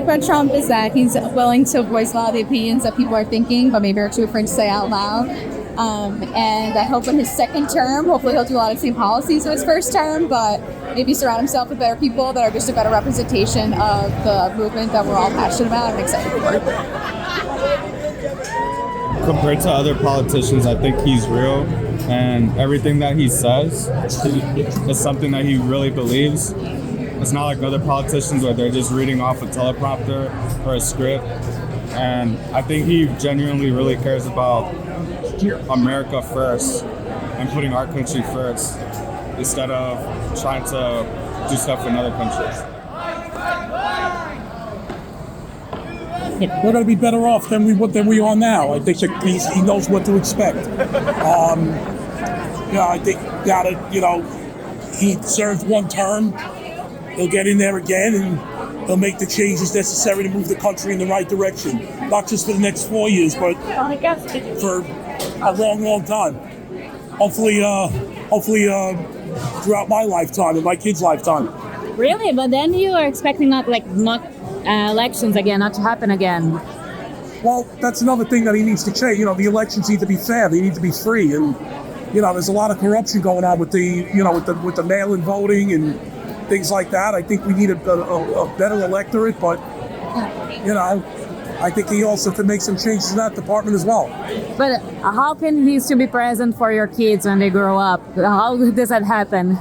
like about Trump is that he's willing to voice a lot of the opinions that people are thinking, but maybe are too afraid to say out loud. And I hope in his second term, hopefully he'll do a lot of the same policies in his first term, but maybe surround himself with better people that are just a better representation of the movement that we're all passionate about and excited for. Compared to other politicians, I think he's real, and everything that he says is something that he really believes. It's not like other politicians where they're just reading off a teleprompter or a script. And I think he genuinely really cares about America first and putting our country first instead of trying to do stuff in other countries. We're going to be better off than we are now. I think that he knows what to expect. I think he served one term. He'll get in there again and he'll make the changes necessary to move the country in the right direction. Not just for the next 4 years, but for a long, long time. Hopefully, throughout my lifetime and my kids' lifetime. Really? But then you are expecting elections again, not to happen again. Well, that's another thing that he needs to change. The elections need to be fair. They need to be free. And, there's a lot of corruption going on with with the mail-in voting and things like that. I think we need a better electorate, but, I think he also could make some changes in that department as well. But how can he still be present for your kids when they grow up? How does that happen?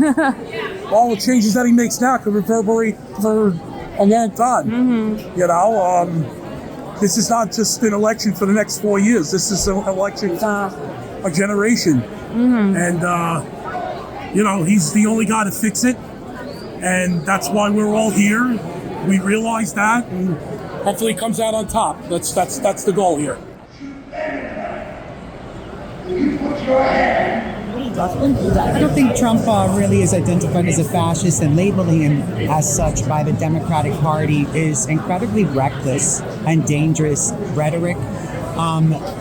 All the changes that he makes now could reverberate for a long time. Mm-hmm. This is not just an election for the next 4 years. This is an election for a generation. Mm-hmm. And, he's the only guy to fix it. And that's why we're all here. We realize that. And hopefully he comes out on top. That's the goal here. I don't think Trump really is identified as a fascist, and labeling him as such by the Democratic Party is incredibly reckless and dangerous rhetoric.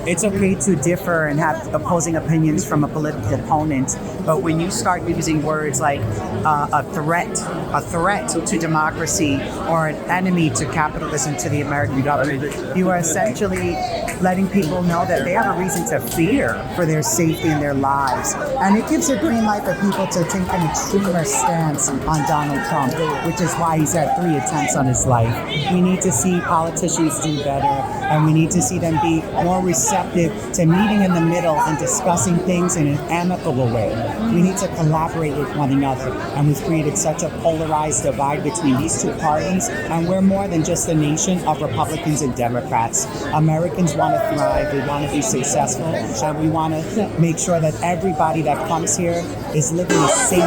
It's okay to differ and have opposing opinions from a political opponent, but when you start using words like a threat to democracy or an enemy to capitalism, to the American government, you are essentially letting people know that they have a reason to fear for their safety and their lives. And it gives a green light for people to take an extremer stance on Donald Trump, which is why he's had 3 attempts on his life. We need to see politicians do better, and we need to see them be more receptive to meeting in the middle and discussing things in an amicable way. We need to collaborate with one another, and we've created such a polarized divide between these two parties, and we're more than just a nation of Republicans and Democrats. Americans want to thrive, we want to be successful, and we want to make sure that everybody that comes here is living a safe,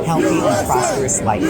healthy, and prosperous life.